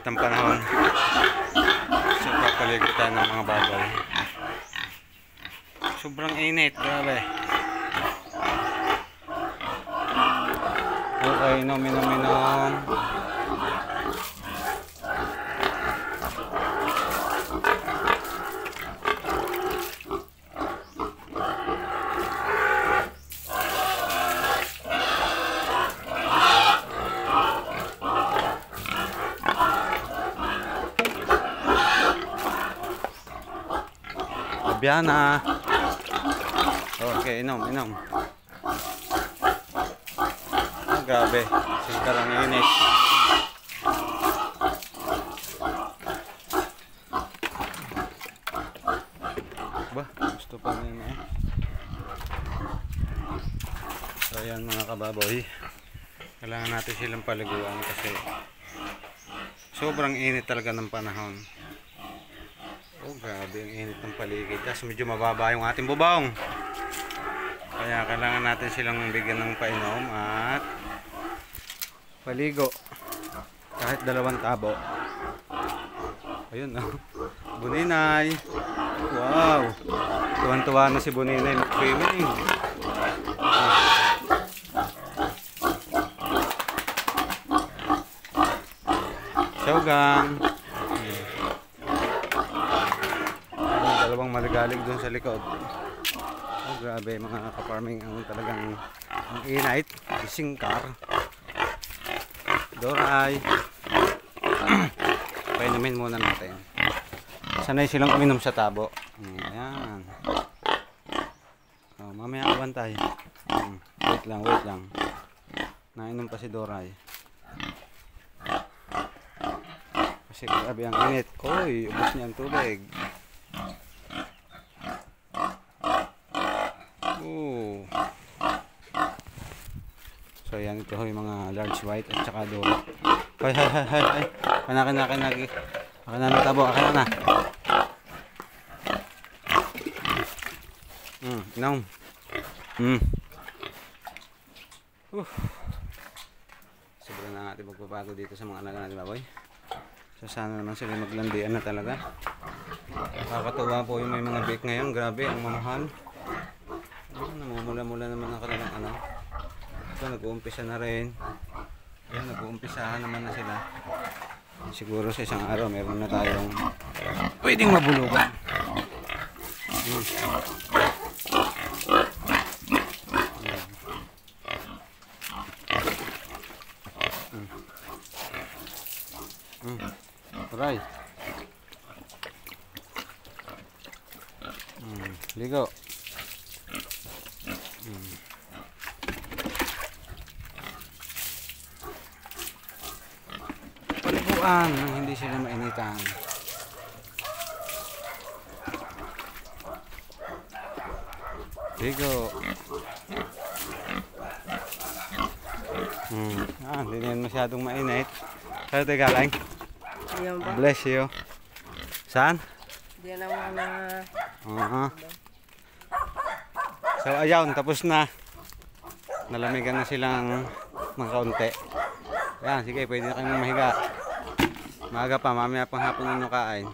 ng panahon. So papaligid tayo ng mga baboy. Sobrang init, grabe. Okay, inom. Biana. Okay, inom. Ah, grabe. Singkarang init. Ba, gusto pa rin eh. So ayan mga kababoy. Kailangan natin silang paliguan kasi sobrang init talaga ng panahon. Oh, grabe ang init ng paligid. Tapos medyo mababa yung ating bubong. Kaya kailangan natin silang bigyan ng painom at paligo. Kahit 2 tabo. Ayun, oh. Buninay. Wow. Tuwan-tuwa na si Buninay mag-swimming. Shogang. Dalawang maligalig doon sa likod. Oh, grabe mga ka-farming, ang talagang ang init. Singkar. Doray. Painumin muna natin. Sanay silang uminom sa tabo. Ayan. Oh, mamaya kabantay. Wait lang. Nainom pa si Doray. Kasi grabe ang init. Uy, ubos niya ang tubig. So yan, ito yung mga large white at saka duro. Hay. Akin na tabo, akin na. Inom. Sobrang na natin magpapago dito sa mga alaga natin baboy. So sana naman sila maglandian na talaga. Nakakatuwa po yung may mga bake ngayon. Grabe, ang mamahal. Namumula-mula naman ang kanilang ano. So nag-uumpisa na rin. Ayan, nag-uumpisahan naman na sila. Siguro sa isang araw meron na tayong pwedeng mabulugan. Aray. Ligo. Paliguan nang hindi sila mainitan. Ligo. Hindi na yan masyadong mainit. Saan tayo galing? Bless you. Saan? Diyan ang mga... So ayun, tapos na. Nalamigan na silang ng kaunti. Ayan, sige, pwede na kayong mahiga. Maaga pa, mamaya pang hapon ninyo kain.